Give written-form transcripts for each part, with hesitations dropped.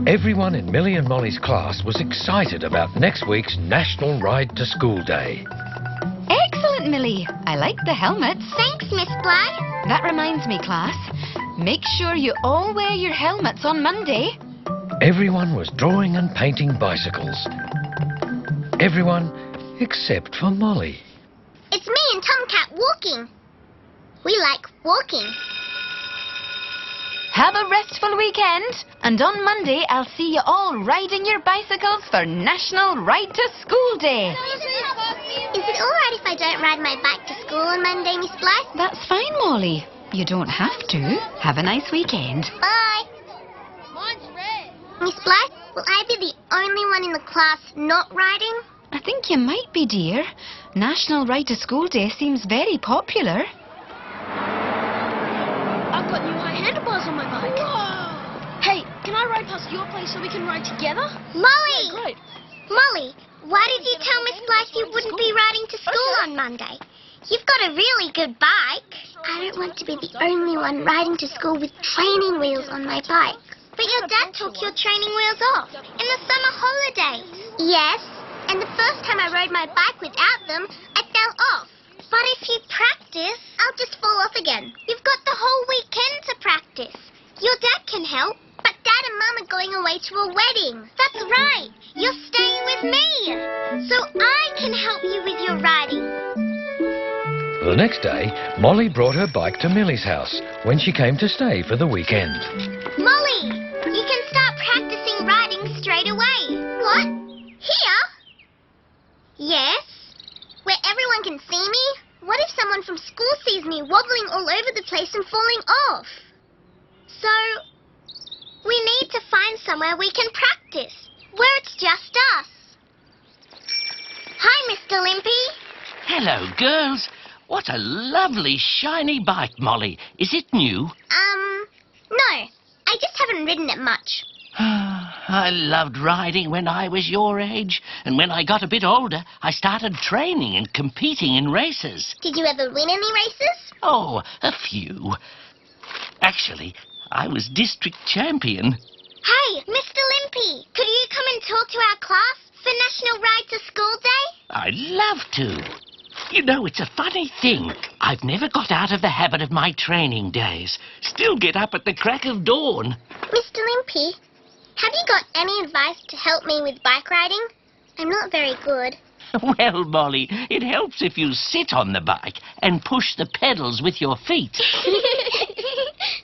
Everyone in Millie and Molly's class was excited about next week's National Ride to School Day. Excellent, Millie. I like the helmets. Thanks, Miss Blythe. That reminds me, class. Make sure you all wear your helmets on Monday. Everyone was drawing and painting bicycles. Everyone except for Molly. It's me and Tomcat walking. We like walking. Have a restful weekend, and on Monday I'll see you all riding your bicycles for National Ride to School Day. Is it all right if I don't ride my bike to school on Monday, Miss Blythe? That's fine, Molly. You don't have to. Have a nice weekend. Bye. Mine's red. Miss Blythe, will I be the only one in the class not riding? I think you might be, dear. National Ride to School Day seems very popular. I've got new high handlebars on my bike. Whoa. Hey, can I ride past your place so we can ride together? Molly! Yeah, great. Molly, why did you tell Miss Blythe you wouldn't be riding to school on Monday? You've got a really good bike. I don't want to be the only one riding to school with training wheels on my bike. But your dad took your training wheels off in the summer holidays. Yes, and the first time I rode my bike without them, I fell off. But if you practice, I'll just fall off again. You've got the whole weekend to practice. Your dad can help, but Dad and Mum are going away to a wedding. That's right. You're staying with me. So I can help you with your riding. The next day, Molly brought her bike to Millie's house when she came to stay for the weekend. Molly, you can start practicing riding straight away. What? Here? Yes. Where everyone can see me? What if someone from school sees me wobbling all over the place and falling off? So, we need to find somewhere we can practice, where it's just us. Hi, Mr. Limpy. Hello, girls. What a lovely, shiny bike, Molly. Is it new? No. I just haven't ridden it much. I loved riding when I was your age, and when I got a bit older, I started training and competing in races. Did you ever win any races? Oh, a few. Actually, I was district champion. Hey, Mr. Limpy, could you come and talk to our class for National Ride to School Day? I'd love to. You know, it's a funny thing. I've never got out of the habit of my training days. Still get up at the crack of dawn. Mr. Limpy, have you got any advice to help me with bike riding? I'm not very good. Well, Molly, it helps if you sit on the bike and push the pedals with your feet.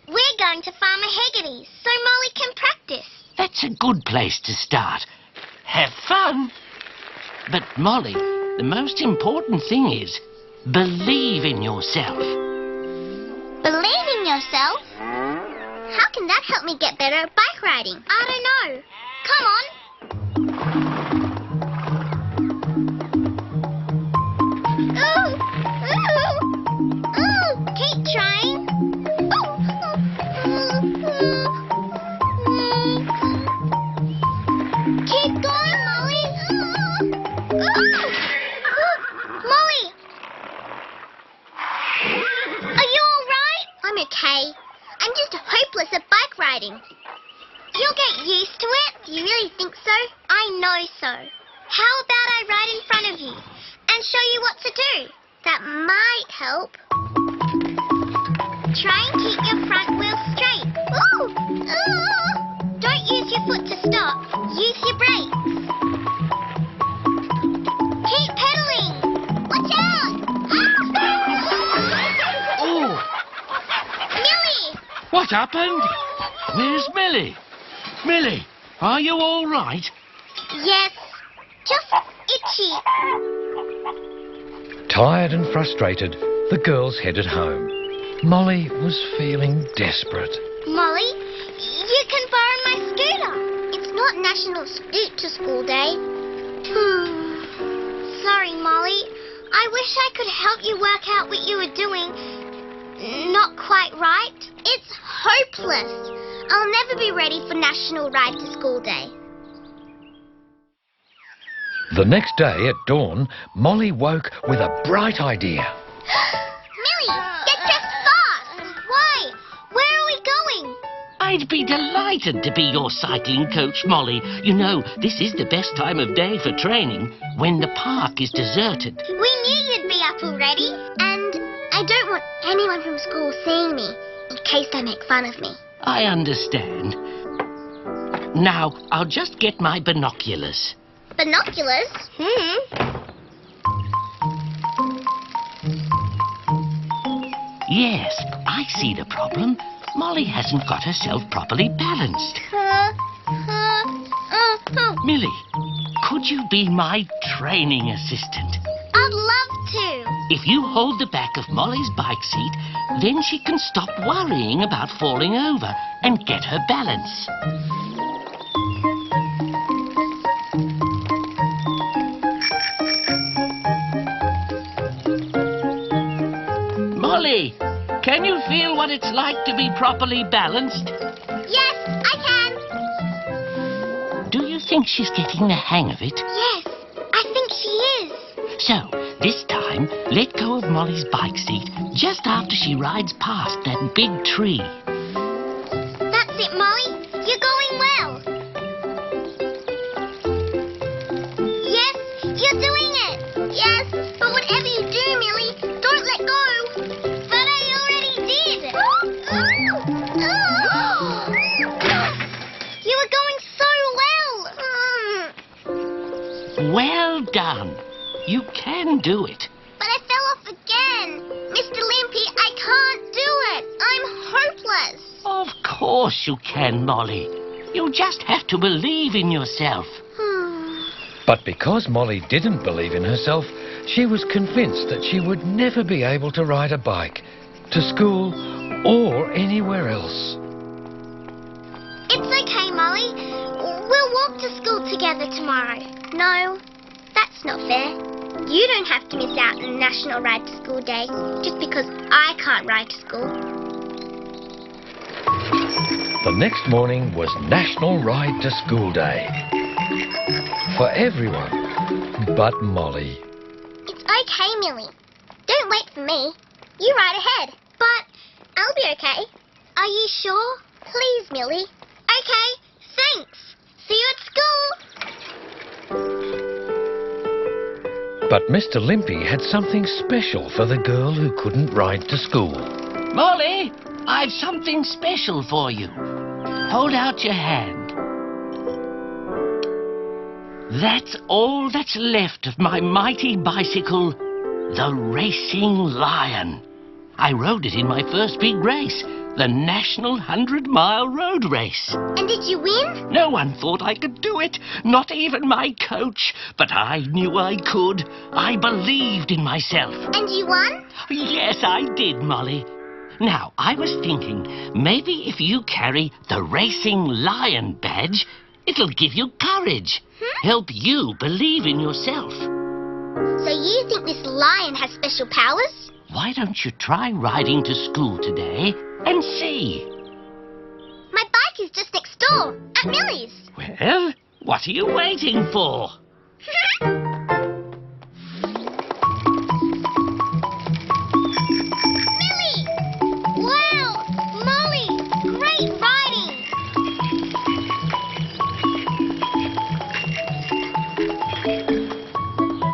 We're going to Farmer Hegarty's so Molly can practice. That's a good place to start. Have fun. But, Molly, the most important thing is believe in yourself. Believe in yourself? How can that help me get better at bike riding? I don't know. Come on. Keep trying. Keep going, Molly. Molly! Are you all right? I'm okay. I'm just hopeless at bike riding. You'll get used to it. Do you really think so? I know so. How about I ride in front of you and show you what to do? That might help. Try and keep your front wheel straight. Ooh! Don't use your foot to stop. Use your brakes. Keep pedaling. Watch out! Oh! Millie! What happened? Where's Millie? Millie, are you all right? Yes, just itchy. Tired and frustrated, the girls headed home. Molly was feeling desperate. Molly, you can borrow my scooter. It's not National Scoot to School Day. Sorry, Molly. I wish I could help you work out what you were doing. Not quite right. It's hopeless. I'll never be ready for National Ride to School Day. The next day at dawn, Molly woke with a bright idea. Millie, get dressed fast. Why? Where are we going? I I'd be delighted to be your cycling coach, Molly. You know, this is the best time of day for training, when the park is deserted. We knew you'd be up already, and I don't want anyone from school seeing me, in case they make fun of me. I understand. Now, I'll just get my binoculars. Binoculars? Yes, I see the problem. Molly hasn't got herself properly balanced. Millie, could you be my training assistant? I'd love to. If you hold the back of Molly's bike seat, then she can stop worrying about falling over and get her balance. Molly, can you feel what it's like to be properly balanced? Yes, I can. Do you think she's getting the hang of it? Yes, I think she is. So, this time, let go of Molly's bike seat just after she rides past that big tree. That's it, Molly. You're going well. Yes, you're doing it. Yes, but whatever you do, Millie, don't let go. But I already did. You were going so well. Well done. You can do it. But I fell off again. Mr. Limpy, I can't do it. I'm hopeless. Of course you can, Molly. You just have to believe in yourself. But because Molly didn't believe in herself, she was convinced that she would never be able to ride a bike, to school or anywhere else. It's okay, Molly. We'll walk to school together tomorrow. No, that's not fair. You don't have to miss out on National Ride to School Day just because I can't ride to school. The next morning was National Ride to School Day. For everyone but Molly. It's okay, Millie. Don't wait for me. You ride ahead. But I'll be okay. Are you sure? Please, Millie. Okay, thanks. See you at school. But Mr. Limpy had something special for the girl who couldn't ride to school. Molly, I've something special for you. Hold out your hand. That's all that's left of my mighty bicycle, the Racing Lion. I rode it in my first big race, the National 100-Mile Road Race. And did you win? No one thought I could do it, not even my coach. But I knew I could. I believed in myself. And you won? Yes, I did, Molly. Now, I was thinking, maybe if you carry the Racing Lion badge, it'll give you courage. Help you believe in yourself. So you think this lion has special powers? Why don't you try riding to school today and see? My bike is just next door, at Millie's. Well, what are you waiting for? Millie! Wow! Molly! Great riding!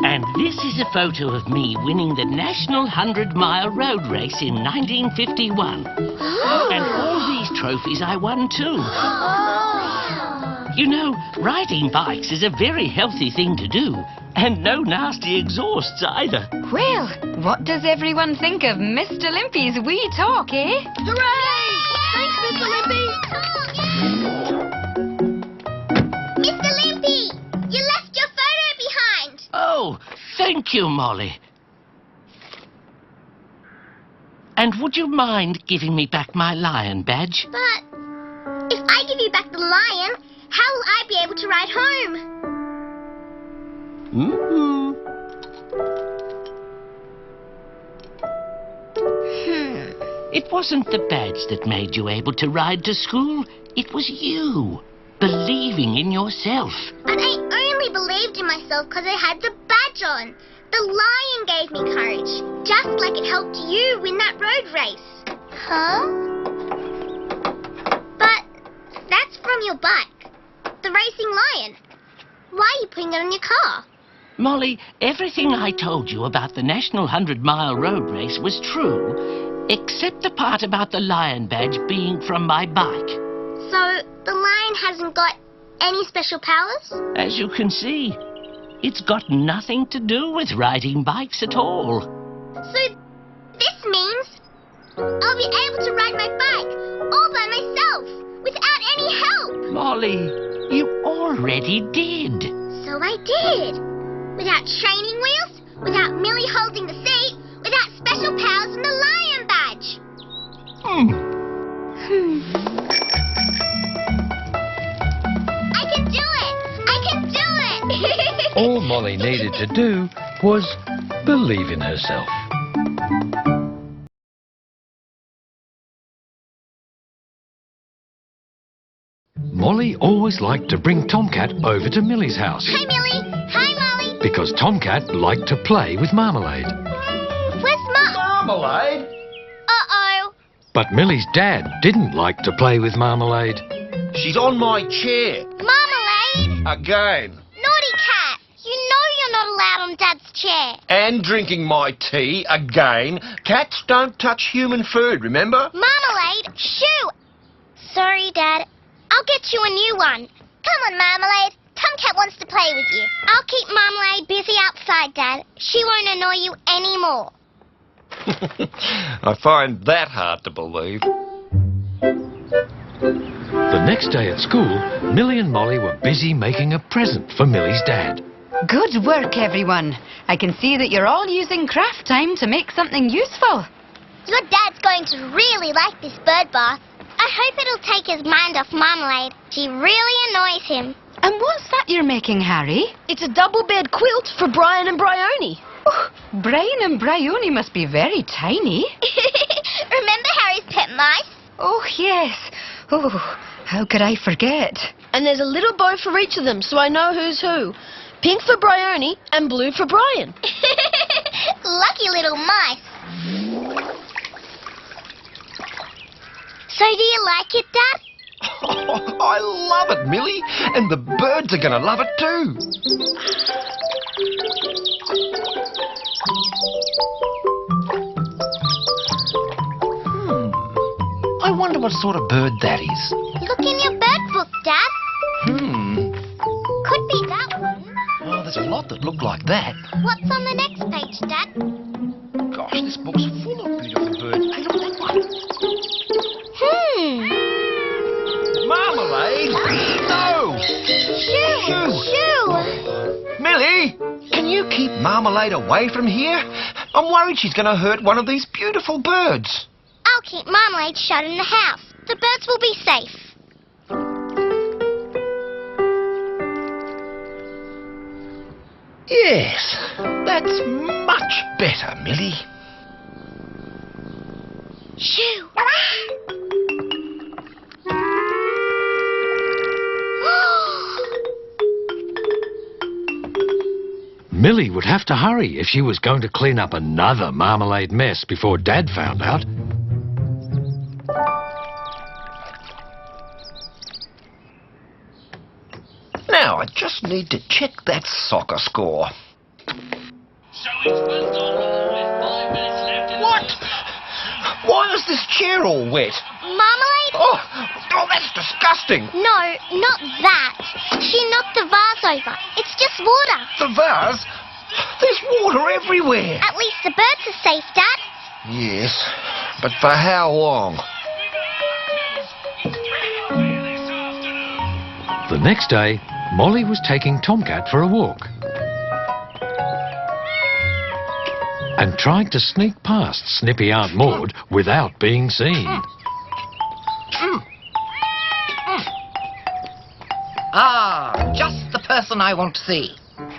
And this is a photo of me winning the National 100-Mile Road Race in 1951. And all these trophies I won too. You know, riding bikes is a very healthy thing to do. And no nasty exhausts either. Well, what does everyone think of Mr. Limpy's wee talk, eh? Hooray! Thanks, Mr. Limpy. Mr. Limpy! You left your photo behind! Oh, thank you, Molly. And would you mind giving me back my lion badge? But if I give you back the lion, how will I be able to ride home? It wasn't the badge that made you able to ride to school. It was you, believing in yourself. But I only believed in myself because I had the badge on. The lion gave me courage, just like it helped you win that road race. Huh? But on your bike? The racing lion. Why are you putting it on your car? Molly, everything I told you about the National 100-mile road race was true, except the part about the lion badge being from my bike. So, the lion hasn't got any special powers? As you can see, it's got nothing to do with riding bikes at all. So, this means I'll be able to ride my bike all by myself, without any help. Molly, you already did. So I did. Without training wheels, without Millie holding the seat, without special powers and the lion badge. I can do it! I can do it! All Molly needed to do was believe in herself. Molly always liked to bring Tomcat over to Millie's house Hi, Millie. Hi, Molly. because Tomcat liked to play with Marmalade. Where's Mom? Marmalade? Uh-oh. But Millie's dad didn't like to play with Marmalade. She's on my chair. Marmalade. Again. Naughty cat. You know you're not allowed on Dad's chair. And drinking my tea again. Cats don't touch human food, remember? Marmalade. Shoo. Sorry, Dad. I'll get you a new one. Come on, Marmalade. Tomcat wants to play with you. I'll keep Marmalade busy outside, Dad. She won't annoy you anymore. I find that hard to believe. The next day at school, Millie and Molly were busy making a present for Millie's dad. Good work, everyone. I can see that you're all using craft time to make something useful. Your dad's going to really like this bird bath. I hope it'll take his mind off Marmalade. She really annoys him. And what's that you're making, Harry? It's a double-bed quilt for Brian and Bryony. Oh, Brian and Bryony must be very tiny. Remember Harry's pet mice? Oh, yes. Oh, how could I forget? And there's a little bow for each of them, so I know who's who. Pink for Bryony and blue for Brian. Lucky little mice. So do you like it, Dad? I love it, Millie. And the birds are going to love it too. I wonder what sort of bird that is. Look in your bird book, Dad. Could be that one. Oh, there's a lot that look like that. What's on the next page, Dad? Gosh, this book's full of beautiful birds. Hey, look at that one. Marmalade? No! Shoo! Shoo! Millie, can you keep Marmalade away from here? I'm worried she's going to hurt one of these beautiful birds. I'll keep Marmalade shut in the house. The birds will be safe. Yes, that's much better, Millie. Shoo! Millie would have to hurry if she was going to clean up another Marmalade mess before Dad found out. Now, I just need to check that soccer score. So it's 1-0 with 5 minutes left in What? Why is this chair all wet? Marmalade? Oh, that's disgusting. No, not that. She knocked the vase over. It's just water. The vase? There's water everywhere. At least the birds are safe, Dad. Yes, but for how long? The next day, Molly was taking Tomcat for a walk and tried to sneak past Snippy Aunt Maud without being seen. Ah, just the person I want to see.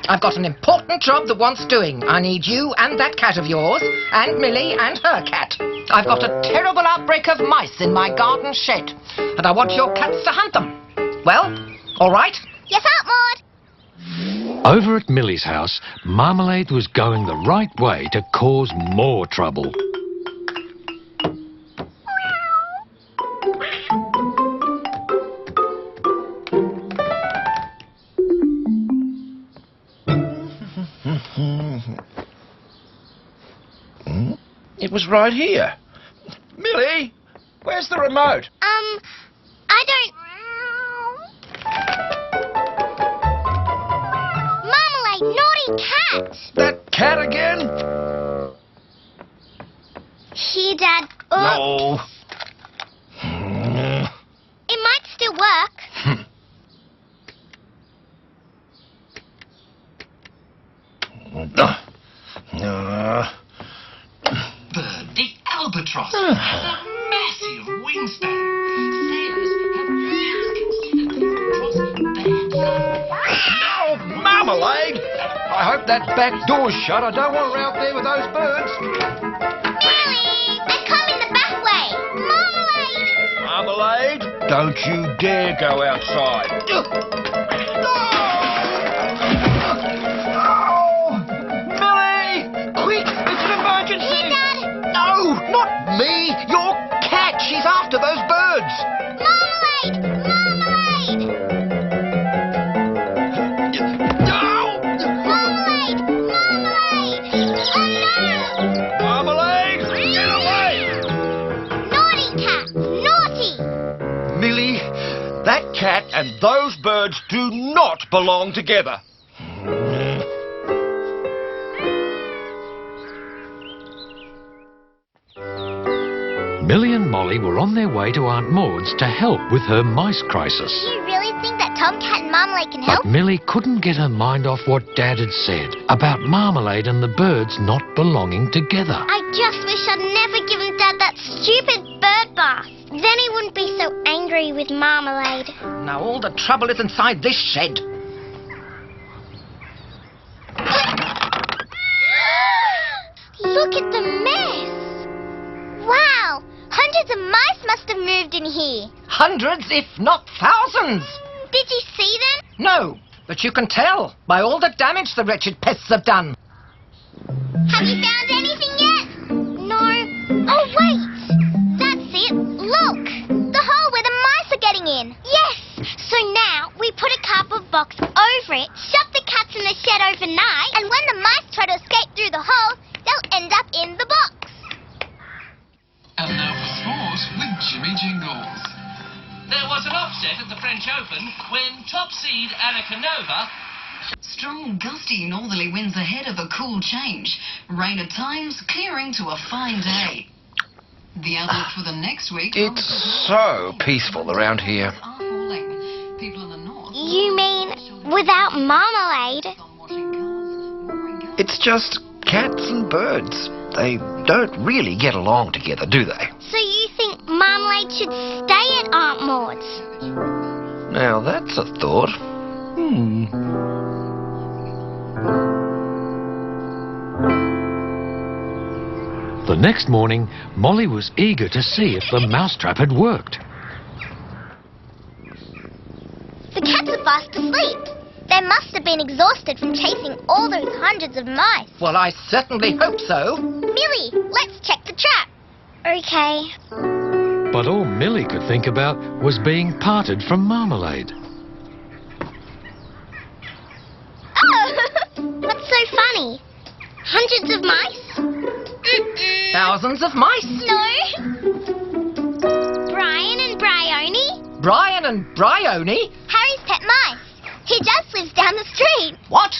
I've got an important job that wants doing. I need you and that cat of yours, and Millie and her cat. I've got a terrible outbreak of mice in my garden shed, and I want your cats to hunt them. Well, all right? Yes, Aunt Maud. Over at Millie's house, Marmalade was going the right way to cause more trouble. was right here. Millie, where's the remote? I don't... Marmalade, naughty cat! That cat again? Here, Dad. No. It might still work. Bird, the albatross, has a massive wingspan. Sailors have just considered the albatross bad luck. No, Marmalade! I hope that back door's shut. I don't want her out there with those birds. Millie, they're coming the back way. Marmalade! Marmalade, don't you dare go outside. Millie! Quick, it's an emergency! Here, Dad. No, not me! Your cat! She's after those birds! Marmalade! Marmalade! No! Marmalade! Marmalade! Oh, no! Marmalade, get away! Naughty cat! Naughty! Millie, that cat and those birds do not belong together. Millie and Molly were on their way to Aunt Maud's to help with her mice crisis. You really think that Tomcat and Marmalade can help? But Millie couldn't get her mind off what Dad had said about Marmalade and the birds not belonging together. I just wish I'd never given Dad that stupid bird bath. Then he wouldn't be so angry with Marmalade. Now all the trouble is inside this shed. Look at the mess! Wow! Hundreds of mice must have moved in here. Hundreds, if not thousands. Did you see them? No, but you can tell by all the damage the wretched pests have done. Have you found anything yet? No. Oh, wait! That's it. Look! The hole where the mice are getting in. Yes! So now we put a cardboard box over it, shut the cats in the shed overnight, and when the mice try to escape through the hole, they'll end up in the box. And now for sport with Jimmy Jingles. There was an upset at the French Open when top seed Anakanova. Strong, gusty northerly winds ahead of a cool change. Rain at times, clearing to a fine day. The outlook for the next week... It's so peaceful around here. People in the north... You mean without Marmalade? It's just cats and birds. They don't really get along together, do they? So you think Marmalade should stay at Aunt Maud's? Now that's a thought. The next morning, Molly was eager to see if the mousetrap had worked. The cats are fast asleep. They must have been exhausted from chasing all those hundreds of mice. Well, I certainly hope so. Millie, let's check the trap. Okay. But all Millie could think about was being parted from Marmalade. Oh! What's so funny? Hundreds of mice? Thousands of mice. No. Brian and Bryony? Brian and Bryony? Harry's pet mice. He just lives down the street. What?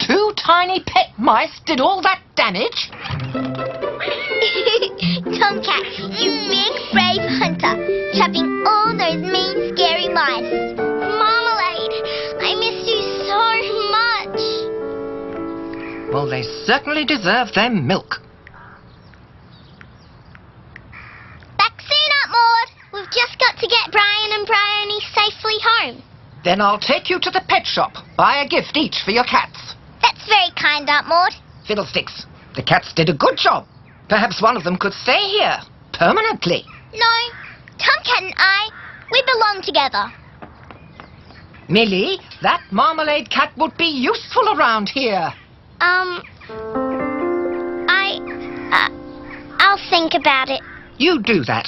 2 tiny pet mice did all that damage? Tomcat, you big brave hunter, trapping all those mean, scary mice. Marmalade, I miss you so much. Well, they certainly deserve their milk. Back soon, Aunt Maud. We've just got to get Brian and Bryony safely home. Then I'll take you to the pet shop. Buy a gift each for your cats. That's very kind, Aunt Maud. Fiddlesticks. The cats did a good job. Perhaps one of them could stay here permanently. No, Tomcat and I, we belong together. Millie, that Marmalade cat would be useful around here. I'll think about it. You do that.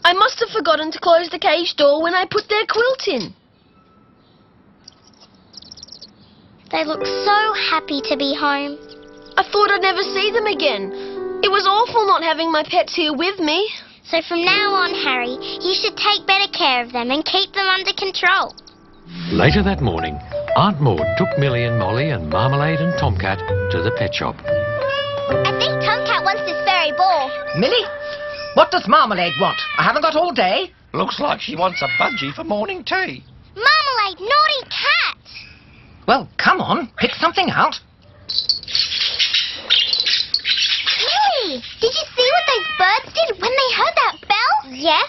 I must have forgotten to close the cage door when I put their quilt in. They look so happy to be home. I thought I'd never see them again. It was awful not having my pets here with me. So from now on, Harry, you should take better care of them and keep them under control. Later that morning, Aunt Maud took Millie and Molly and Marmalade and Tomcat to the pet shop. I think Tomcat wants this fairy ball. Millie, what does Marmalade want? I haven't got all day. Looks like she wants a budgie for morning tea. Marmalade, naughty cat! Well, come on, pick something out. Millie, did you see what those birds did when they heard that bell? Yes.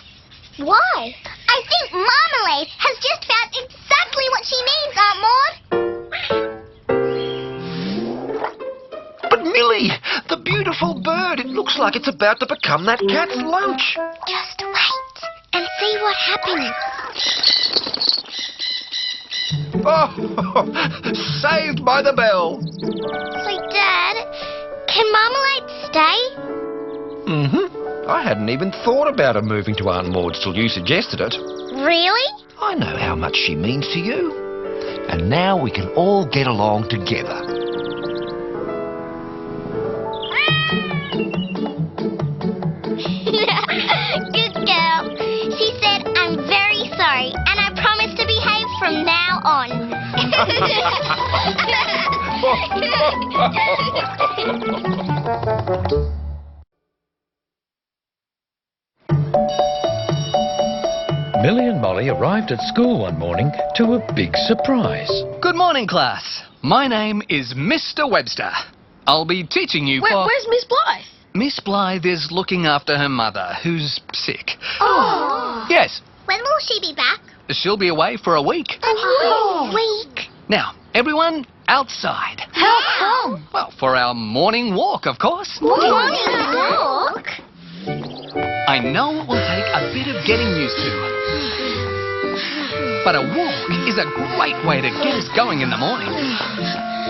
Why? I think Marmalade has just found exactly what she needs, Aunt Maud. But Millie, the beautiful bird, it looks like it's about to become that cat's lunch. Just wait and see what happens. Oh, saved by the bell. So, Dad, can Marmalade stay? Mm-hmm. I hadn't even thought about her moving to Aunt Maud's till you suggested it. Really? I know how much she means to you. And now we can all get along together. Good girl. She said, I'm very sorry, and I promise to behave from now on. Millie and Molly arrived at school one morning to a big surprise. Good morning, class. My name is Mr. Webster. I'll be teaching you for... Where's Miss Blythe? Miss Blythe is looking after her mother, who's sick. Oh. Yes, When will she be back? she'll be away for a week. Oh, week. Now, everyone outside. How come? Well, for our morning walk, of course. Morning walk? I know it will take a bit of getting used to. But a walk is a great way to get us going in the morning.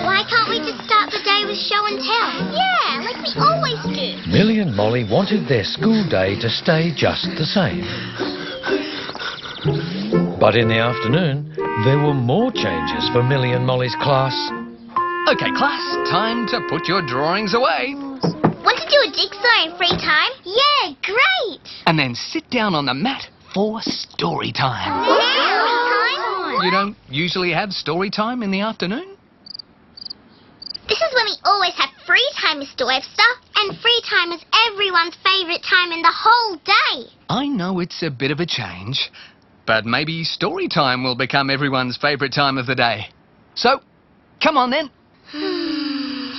Why can't we just start the day with show and tell? Yeah, like we always do. Millie and Molly wanted their school day to stay just the same. But in the afternoon, there were more changes for Millie and Molly's class. Okay, class, time to put your drawings away. Want to do a jigsaw in free time? Yeah, great. And then sit down on the mat for story time. Now, You don't usually have story time in the afternoon? This is when we always have free time, Mr. Webster. And free time is everyone's favourite time in the whole day. I know it's a bit of a change, but maybe story time will become everyone's favourite time of the day. So, come on then.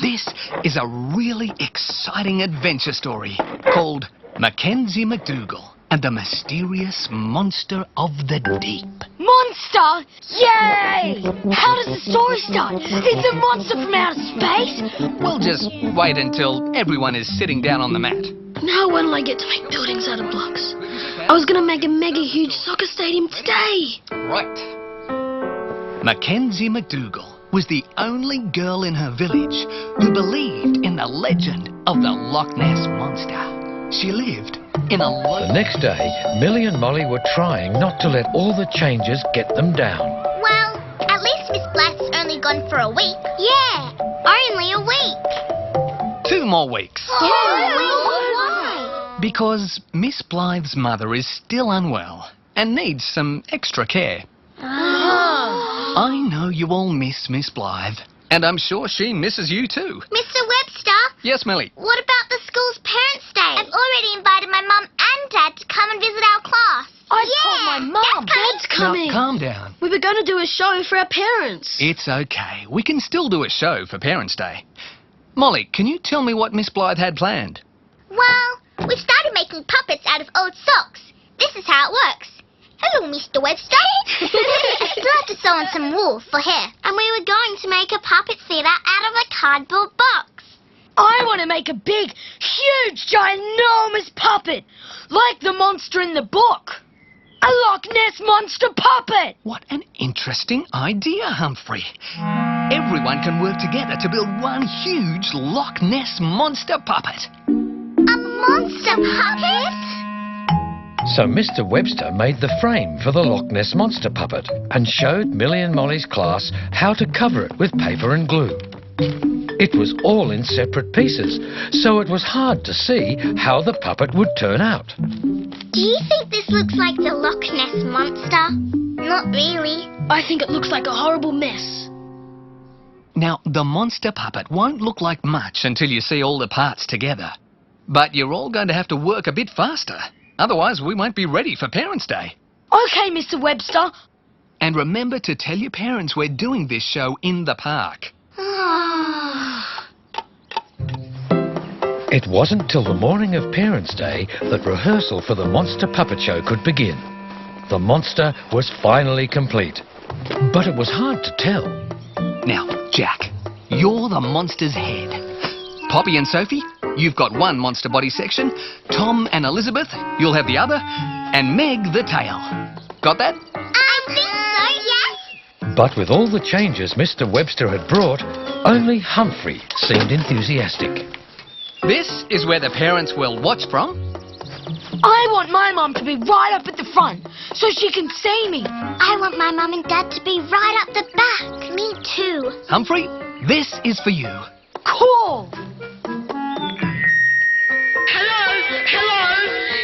This is a really exciting adventure story called Mackenzie McDougall and the Mysterious Monster of the Deep. Monster! Yay! How does the story start? It's a monster from outer space? We'll just wait until everyone is sitting down on the mat. Now when will I get to make buildings out of blocks? I was going to make a mega huge soccer stadium today. Right. Mackenzie McDougall was the only girl in her village who believed in the legend of the Loch Ness Monster. She lived in a The next day, Millie and Molly were trying not to let all the changes get them down. Well, at least Miss Blythe's only gone for a week. Yeah, only a week. 2 more weeks. Why? Because Miss Blythe's mother is still unwell and needs some extra care. I know you all miss Miss Blythe, and I'm sure she misses you too. Mr. Webster, Yes, Millie? what about the school's Parents' Day? I've already invited my mum and dad to come and visit our class. I told my mum. Dad's coming. Now, calm down. We were going to do a show for our parents. It's okay. We can still do a show for Parents' Day. Molly, can you tell me what Miss Blythe had planned? Well, we've started making puppets out of old socks. This is how it works. Hello, Mr. Webster. I still have to sew on some wool for hair. And we were going to make a puppet theatre out of a cardboard box. I want to make a big, huge, ginormous puppet, like the monster in the book. A Loch Ness Monster puppet. What an interesting idea, Humphrey. Everyone can work together to build one huge Loch Ness Monster puppet. A monster puppet? So Mr. Webster made the frame for the Loch Ness Monster puppet and showed Millie and Molly's class how to cover it with paper and glue. It was all in separate pieces, so it was hard to see how the puppet would turn out. Do you think this looks like the Loch Ness Monster? Not really. I think it looks like a horrible mess. Now, the monster puppet won't look like much until you see all the parts together. But you're all going to have to work a bit faster. Otherwise, we won't be ready for Parents' Day. Okay, Mr. Webster. And remember to tell your parents we're doing this show in the park. It wasn't till the morning of Parents' Day that rehearsal for the Monster Puppet Show could begin. The monster was finally complete, but it was hard to tell. Now, Jack, you're the monster's head. Poppy and Sophie, you've got one monster body section. Tom and Elizabeth, you'll have the other. And Meg, the tail. Got that? I think so, yes. But with all the changes Mr. Webster had brought, only Humphrey seemed enthusiastic. This is where the parents will watch from. I want my mum to be right up at the front so she can see me. I want my mum and dad to be right up the back. Me too. Humphrey, this is for you. Cool. Hello.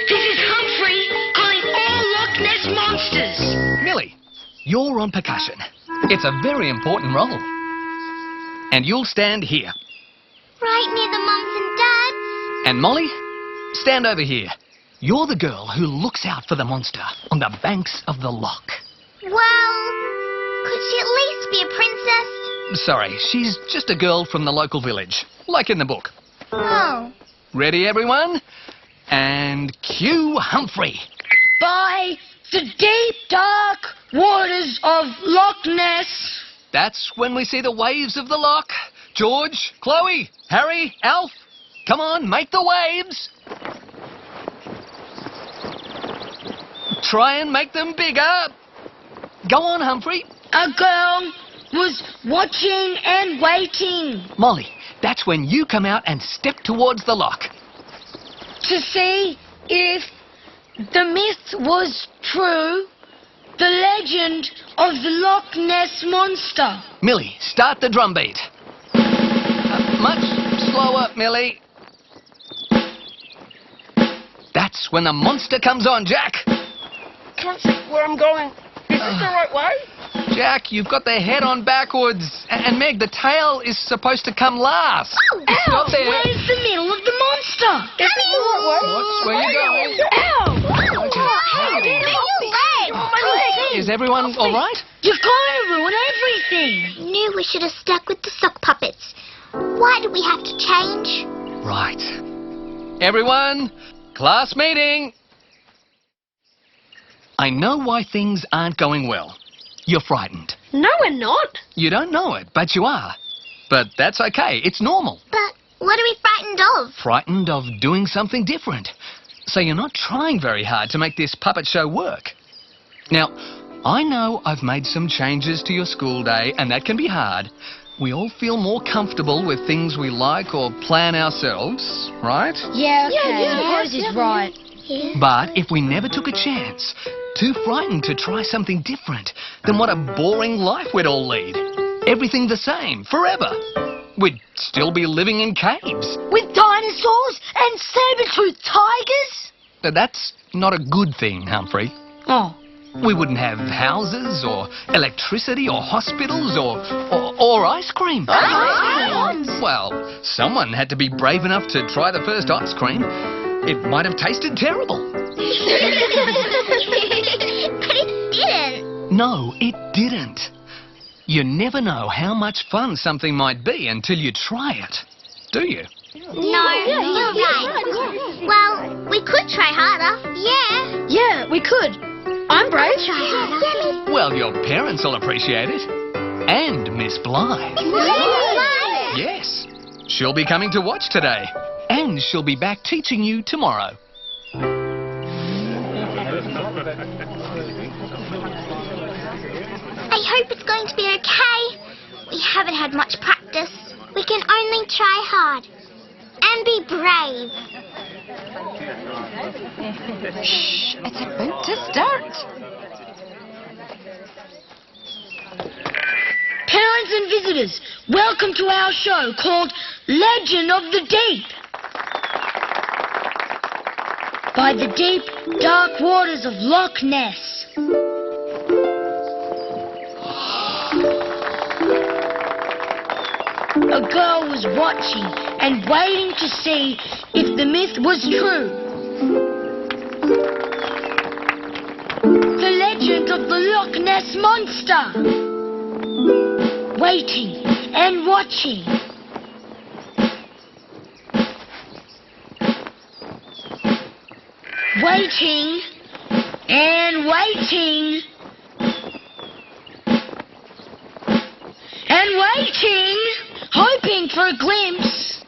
This is Humphrey calling all Loch Ness monsters. Millie, you're on percussion. It's a very important role. And you'll stand here. Right near the mums and dads. And Molly, stand over here. You're the girl who looks out for the monster on the banks of the loch. Well, could she at least be a princess? Sorry, she's just a girl from the local village, like in the book. Oh. Ready, everyone? And cue Humphrey. By the deep, dark waters of Loch Ness. That's when we see the waves of the loch. George, Chloe, Harry, Alf, come on, make the waves. Try and make them bigger. Go on, Humphrey. A girl was watching and waiting. Molly, that's when you come out and step towards the loch. To see if the myth was true, the legend of the Loch Ness Monster. Millie, start the drum beat. Much slower, Millie. That's when the monster comes on, Jack. Can't see where I'm going. Is this the right way? Jack, you've got the head on backwards. And Meg, the tail is supposed to come last. Stop there. Where's the middle of the monster? Is this the right way? What's where you going? Ow! Is everyone all right? You're going to ruin everything. Knew we should have stuck with the sock puppets. Why do we have to change? Right. Everyone, class meeting. I know why things aren't going well. You're frightened. No, we're not. You don't know it, but you are. But that's okay. It's normal. But what are we frightened of? Frightened of doing something different. So you're not trying very hard to make this puppet show work. Now, I know I've made some changes to your school day, and that can be hard. We all feel more comfortable with things we like or plan ourselves, right? Yeah, okay. Rose is right. Yeah. But if we never took a chance, too frightened to try something different, then what a boring life we'd all lead. Everything the same, forever. We'd still be living in caves. With dinosaurs and saber-toothed tigers? But that's not a good thing, Humphrey. Oh. We wouldn't have houses or electricity or hospitals or ice cream. Well, someone had to be brave enough to try the first ice cream. It might have tasted terrible. But it didn't. No, it didn't. You never know how much fun something might be until you try it, do you? No, you're right. Well, we could try harder. Yeah. Yeah, we could. I'm brave. Try harder. Well, your parents will appreciate it. And Miss Blythe. Yes. She'll be coming to watch today. And she'll be back teaching you tomorrow. I hope it's going to be okay. We haven't had much practice. We can only try hard. And be brave. Shh, it's about to start. Parents and visitors, welcome to our show called Legend of the Deep. By the deep, dark waters of Loch Ness. A girl was watching and waiting to see if the myth was true. The legend of the Loch Ness Monster. Waiting and watching. Waiting and waiting. And waiting, hoping for a glimpse.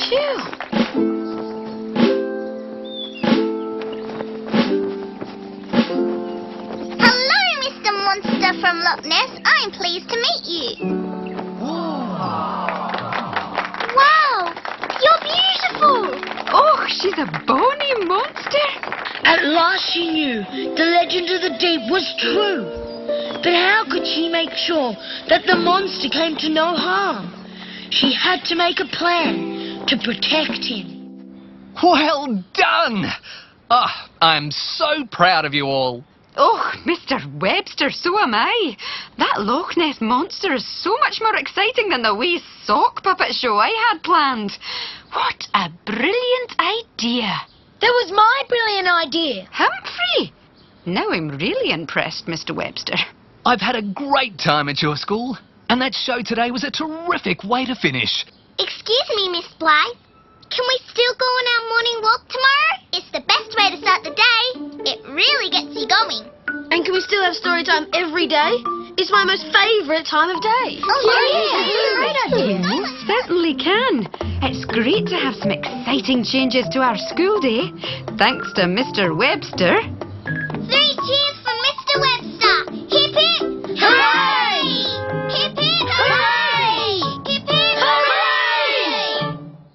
Phew. Hello, Mr. Monster from Loch Ness. I'm pleased to meet you. Wow, you're beautiful. Oh, she's a bonny monster. At last she knew the legend of the deep was true. But how could she make sure that the monster came to no harm? She had to make a plan to protect him. Well done! Oh, I'm so proud of you all. Oh, Mr. Webster, so am I. That Loch Ness Monster is so much more exciting than the wee sock puppet show I had planned. What a brilliant idea. That was my brilliant idea. Humphrey! Now I'm really impressed, Mr. Webster. I've had a great time at your school, and that show today was a terrific way to finish. Excuse me, Miss Blythe. Can we still go on our morning walk tomorrow? It's the best way to start the day. It really gets you going. And can we still have story time every day? It's my most favourite time of day. Oh, Great idea. Certainly can. It's great to have some exciting changes to our school day. Thanks to Mr. Webster.